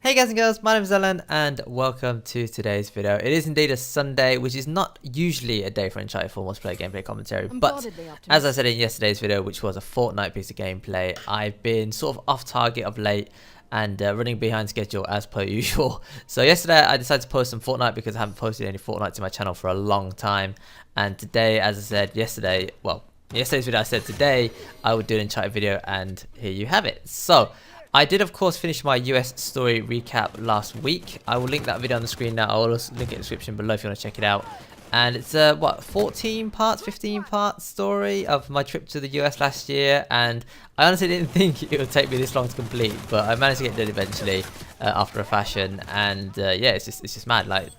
Hey guys and girls, my name is Ellen and welcome to today's video. It is indeed a Sunday, which is not usually a day for Uncharted 4 multiplayer gameplay commentary, but as I said in yesterday's video, which was a Fortnite piece of gameplay, I've been sort of off target of late and running behind schedule as per usual. So yesterday I decided to post some Fortnite because I haven't posted any Fortnite to my channel for a long time, and today, as I said yesterday's video I said today I would do an Uncharted video, and here you have it. So I did of course finish my US story recap last week. I will link that video on the screen now. I will also link it in the description below if you want to check it out. And it's a 14 parts, 15 part story of my trip to the US last year, and I honestly didn't think it would take me this long to complete, but I managed to get it done eventually after a fashion. And yeah, it's just mad, like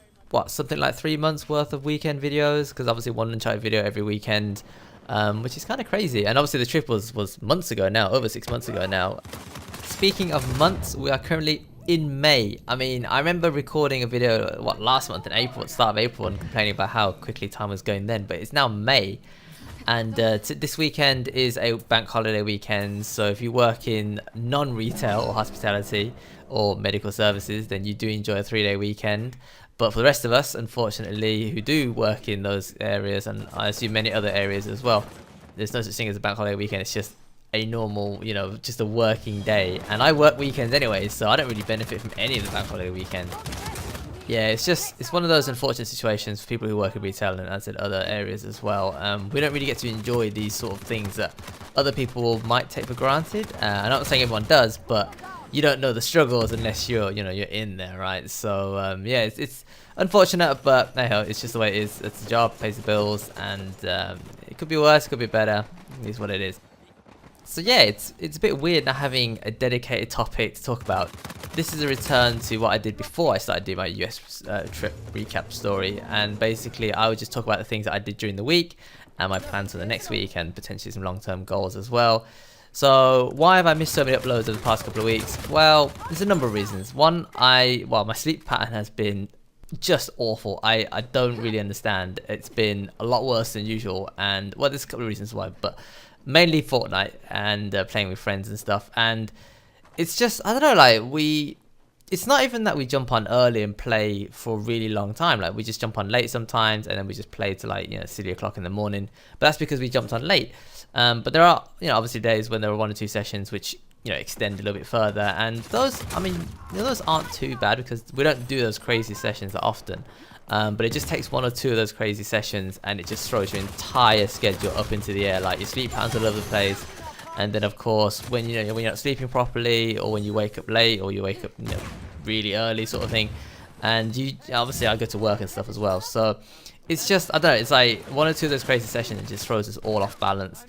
something like 3 months worth of weekend videos, because obviously one Uncharted video every weekend, which is kind of crazy. And obviously the trip was months ago now, over 6 months ago now. Speaking of months, we are currently in May. I mean, I remember recording a video, last month in April, at the start of April, and complaining about how quickly time was going then, but it's now May. And this weekend is a bank holiday weekend, so if you work in non-retail or hospitality or medical services, then you do enjoy a 3-day weekend. But for the rest of us, unfortunately, who do work in those areas, and I assume many other areas as well, there's no such thing as a bank holiday weekend. It's just a normal, just a working day, and I work weekends anyway, so I don't really benefit from any of the bank holiday weekend. Yeah, it's one of those unfortunate situations for people who work in retail, and as in other areas as well. We don't really get to enjoy these sort of things that other people might take for granted. I'm not saying everyone does, but you don't know the struggles unless you're in there, right? So yeah, it's unfortunate, but hey ho, it's just the way it is. It's a job, pays the bills, and it could be worse, it could be better. It is what it is. So yeah, it's a bit weird not having a dedicated topic to talk about. This is a return to what I did before I started doing my US trip recap story, and basically I would just talk about the things that I did during the week and my plans for the next week, and potentially some long-term goals as well. So why have I missed so many uploads over the past couple of weeks? Well, there's a number of reasons. One, my sleep pattern has been just awful. I don't really understand. It's been a lot worse than usual, and there's a couple of reasons why, but mainly Fortnite and playing with friends and stuff. And it's just, I don't know, like it's not even that we jump on early and play for a really long time. Like, we just jump on late sometimes, and then we just play to like 3 o'clock in the morning, but that's because we jumped on late. But there are obviously days when there are 1 or 2 sessions which extend a little bit further, and those, I mean, those aren't too bad because we don't do those crazy sessions that often. But it just takes 1 or 2 of those crazy sessions, and it just throws your entire schedule up into the air. Like, your sleep patterns all over the place, and then of course when when you're not sleeping properly, or when you wake up late, or you wake up really early, sort of thing. And obviously I go to work and stuff as well, so it's just, I don't know, it's like 1 or 2 of those crazy sessions, it just throws us all off balance.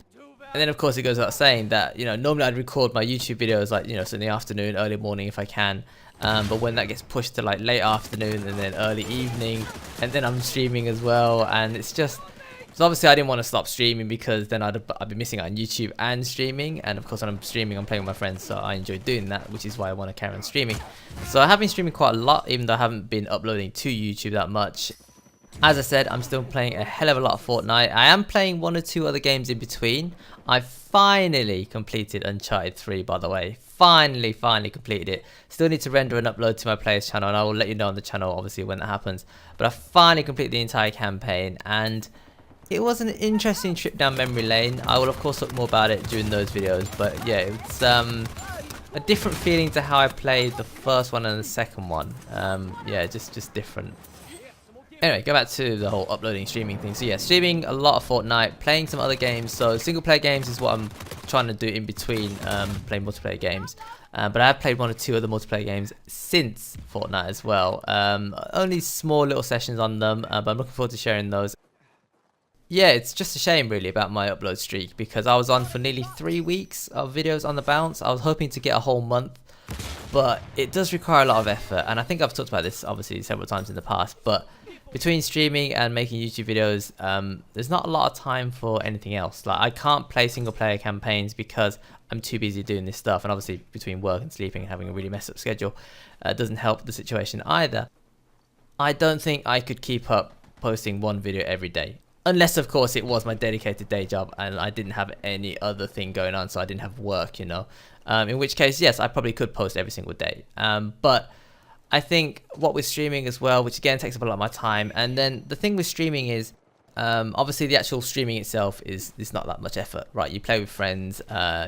And then of course it goes without saying that normally I'd record my YouTube videos like so in the afternoon, early morning if I can. But when that gets pushed to like late afternoon and then early evening, and then I'm streaming as well, and it's just, so obviously I didn't want to stop streaming because then I'd be missing out on YouTube and streaming. And of course when I'm streaming, I'm playing with my friends, so I enjoy doing that, which is why I want to carry on streaming. So I have been streaming quite a lot, even though I haven't been uploading to YouTube that much. As I said, I'm still playing a hell of a lot of Fortnite. I am playing 1 or 2 other games in between. I finally completed Uncharted 3, by the way. Finally completed it. Still need to render and upload to my players channel, and I will let you know on the channel obviously when that happens. But I finally completed the entire campaign, and it was an interesting trip down memory lane. I will of course talk more about it during those videos, but yeah, it's a different feeling to how I played the first one and the second one. Yeah, just different. Anyway, go back to the whole uploading, streaming thing. So yeah, streaming a lot of Fortnite, playing some other games. So single player games is what I'm trying to do in between playing multiplayer games. But I have played 1 or 2 other multiplayer games since Fortnite as well. Only small little sessions on them, but I'm looking forward to sharing those. Yeah, it's just a shame really about my upload streak, because I was on for nearly 3 weeks of videos on the bounce. I was hoping to get a whole month, but it does require a lot of effort. And I think I've talked about this obviously several times in the past, but between streaming and making YouTube videos, there's not a lot of time for anything else. Like, I can't play single player campaigns because I'm too busy doing this stuff, and obviously between work and sleeping and having a really messed up schedule doesn't help the situation either. I don't think I could keep up posting 1 video every day, unless of course it was my dedicated day job and I didn't have any other thing going on, so I didn't have work, in which case yes, I probably could post every single day. But I think what with streaming as well, which again takes up a lot of my time, and then the thing with streaming is obviously the actual streaming itself is not that much effort, right? You play with friends,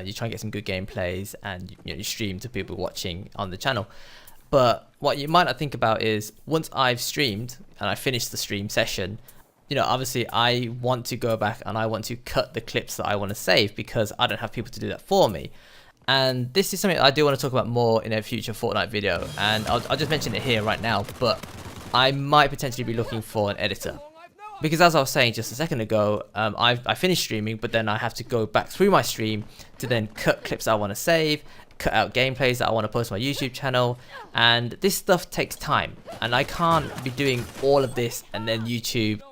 you try and get some good gameplays, and you stream to people watching on the channel. But what you might not think about is once I've streamed and I finish the stream session, obviously I want to go back and I want to cut the clips that I want to save because I don't have people to do that for me. And this is something I do want to talk about more in a future Fortnite video, and I'll just mention it here right now, but I might potentially be looking for an editor. Because as I was saying just a second ago, I finished streaming, but then I have to go back through my stream to then cut clips I want to save, cut out gameplays that I want to post on my YouTube channel, and this stuff takes time, and I can't be doing all of this and then YouTube.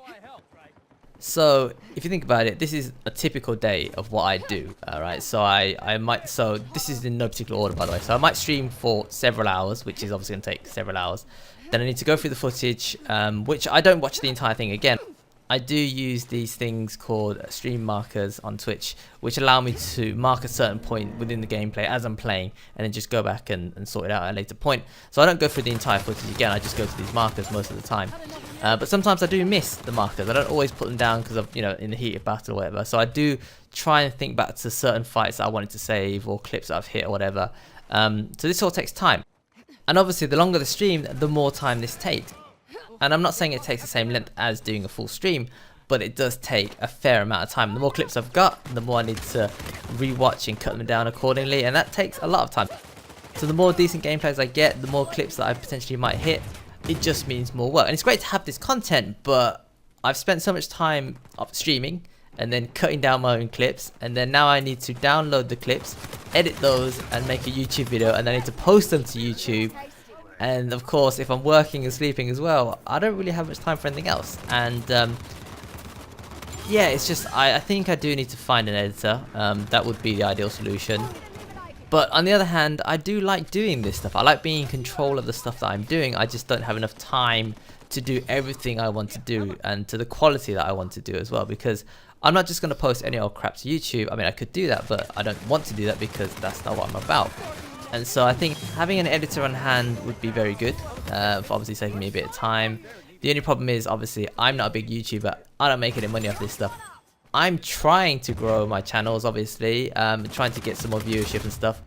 So if you think about it, this is a typical day of what I do. Alright, so so this is in no particular order, by the way. So I might stream for several hours, which is obviously going to take several hours. Then I need to go through the footage, which I don't watch the entire thing again. I do use these things called stream markers on Twitch, which allow me to mark a certain point within the gameplay as I'm playing, and then just go back and sort it out at a later point. So I don't go through the entire footage again, I just go to these markers most of the time. But sometimes I do miss the markers. I don't always put them down because of, in the heat of battle or whatever. So I do try and think back to certain fights that I wanted to save or clips that I've hit or whatever. So this all takes time. And obviously the longer the stream, the more time this takes. And I'm not saying it takes the same length as doing a full stream, but it does take a fair amount of time. The more clips I've got, the more I need to rewatch and cut them down accordingly, and that takes a lot of time. So the more decent gameplays I get, the more clips that I potentially might hit, it just means more work. And it's great to have this content, but I've spent so much time streaming and then cutting down my own clips, and then now I need to download the clips, edit those, and make a YouTube video, and then I need to post them to YouTube. And of course, if I'm working and sleeping as well, I don't really have much time for anything else. And yeah, it's just, I think I do need to find an editor. That would be the ideal solution. But on the other hand, I do like doing this stuff. I like being in control of the stuff that I'm doing. I just don't have enough time to do everything I want to do and to the quality that I want to do as well, because I'm not just going to post any old crap to YouTube. I mean, I could do that, but I don't want to do that because that's not what I'm about. And so I think having an editor on hand would be very good, for obviously saving me a bit of time. The only problem is, obviously, I'm not a big YouTuber. I don't make any money off this stuff. I'm trying to grow my channels, obviously, trying to get some more viewership and stuff.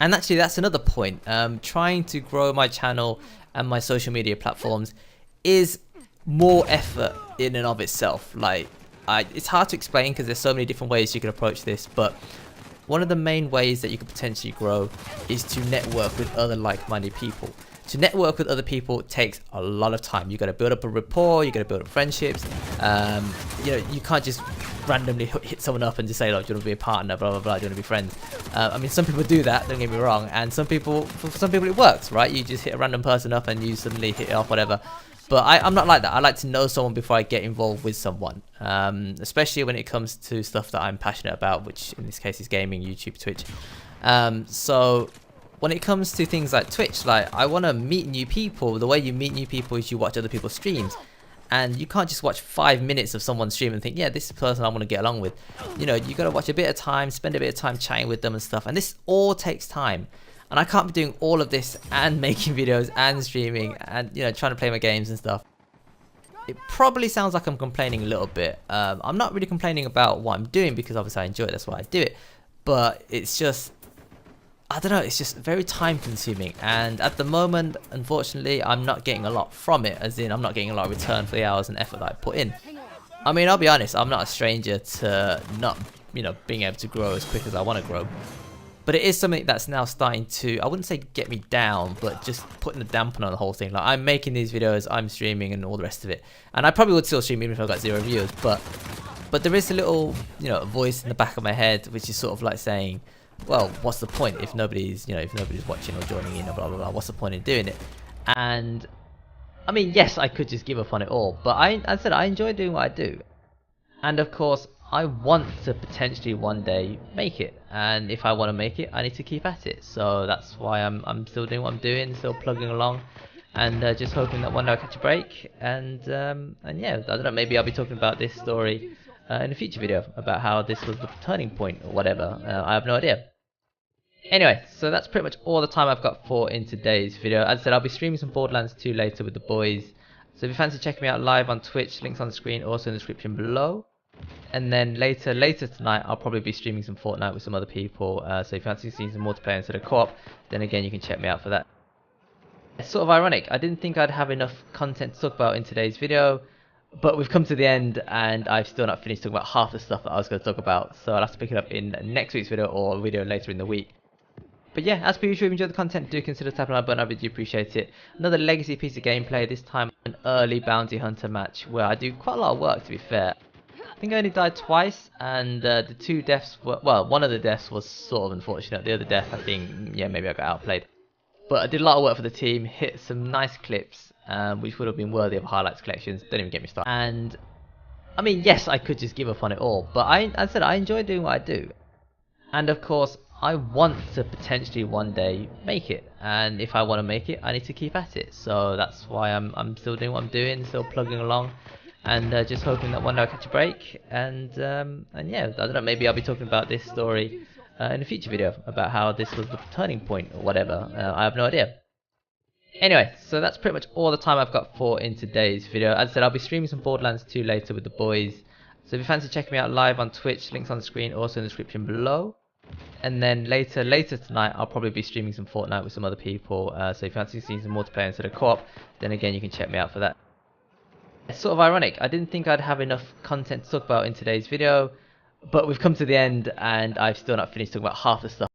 And actually, that's another point. Trying to grow my channel and my social media platforms is more effort in and of itself. Like, it's hard to explain because there's so many different ways you can approach this, but one of the main ways that you could potentially grow is to network with other like-minded people. To network with other people takes a lot of time. You got to build up a rapport, you got to build up friendships. You can't just randomly hit someone up and just say, "Look, do you want to be a partner? Blah blah blah. Do you want to be friends?" I mean, some people do that. Don't get me wrong. And for some people it works, right? You just hit a random person up and you suddenly hit it off, whatever. But I'm not like that. I like to know someone before I get involved with someone, especially when it comes to stuff that I'm passionate about, which in this case is gaming, YouTube, Twitch. So when it comes to things like Twitch, like, I want to meet new people. The way you meet new people is you watch other people's streams. And you can't just watch 5 minutes of someone's stream and think, yeah, this is the person I want to get along with. You got to watch a bit of time, spend a bit of time chatting with them and stuff. And this all takes time. And I can't be doing all of this and making videos and streaming and, trying to play my games and stuff. It probably sounds like I'm complaining a little bit. I'm not really complaining about what I'm doing because obviously I enjoy it, that's why I do it. But it's just, I don't know, it's just very time consuming. And at the moment, unfortunately, I'm not getting a lot from it, as in I'm not getting a lot of return for the hours and effort that I put in. I mean, I'll be honest, I'm not a stranger to not, being able to grow as quick as I want to grow. But it is something that's now starting to, I wouldn't say get me down, but just putting a damper on the whole thing. Like, I'm making these videos, I'm streaming and all the rest of it. And I probably would still stream even if I got 0 viewers. But there is a little, voice in the back of my head, which is sort of like saying, well, what's the point if nobody's, if nobody's watching or joining in or blah, blah, blah. What's the point in doing it? And, I mean, yes, I could just give up on it all. But I said I enjoy doing what I do. And, of course, I want to potentially one day make it, and if I want to make it, I need to keep at it. So that's why I'm still doing what I'm doing, still plugging along, and just hoping that one day I'll catch a break. And yeah, I don't know, maybe I'll be talking about this story in a future video about how this was the turning point or whatever. I have no idea. Anyway, so that's pretty much all the time I've got for in today's video. As I said, I'll be streaming some Borderlands 2 later with the boys. So if you fancy checking me out live on Twitch, links on the screen, also in the description below. And then later tonight, I'll probably be streaming some Fortnite with some other people. So if you fancy seeing some multiplayer instead of co-op, then again, you can check me out for that. It's sort of ironic. I didn't think I'd have enough content to talk about in today's video, but we've come to the end and I've still not finished talking about half the stuff that I was going to talk about. So I'll have to pick it up in next week's video or a video later in the week. But yeah, as per usual, if you enjoyed the content, do consider tapping on that button. I really do appreciate it. Another legacy piece of gameplay, this time an early bounty hunter match where I do quite a lot of work, to be fair. I think I only died twice, and the two deaths were, well, one of the deaths was sort of unfortunate. The other death, I think, yeah, maybe I got outplayed. But I did a lot of work for the team, hit some nice clips, which would have been worthy of highlights collections. Don't even get me started. And, I mean, yes, I could just give up on it all, but as I said, I enjoy doing what I do. And of course, I want to potentially one day make it, and if I want to make it, I need to keep at it. So that's why I'm still doing what I'm doing, still plugging along, and just hoping that one day I'll catch a break. And yeah, I don't know, maybe I'll be talking about this story in a future video about how this was the turning point or whatever. I have no idea. Anyway, so that's pretty much all the time I've got for in today's video. As I said, I'll be streaming some Borderlands 2 later with the boys. So if you fancy checking me out live on Twitch, links on the screen, also in the description below. And then later tonight, I'll probably be streaming some Fortnite with some other people. So if you fancy seeing some multiplayer instead of co-op, then again, you can check me out for that. It's sort of ironic. I didn't think I'd have enough content to talk about in today's video, but we've come to the end and I've still not finished talking about half the stuff.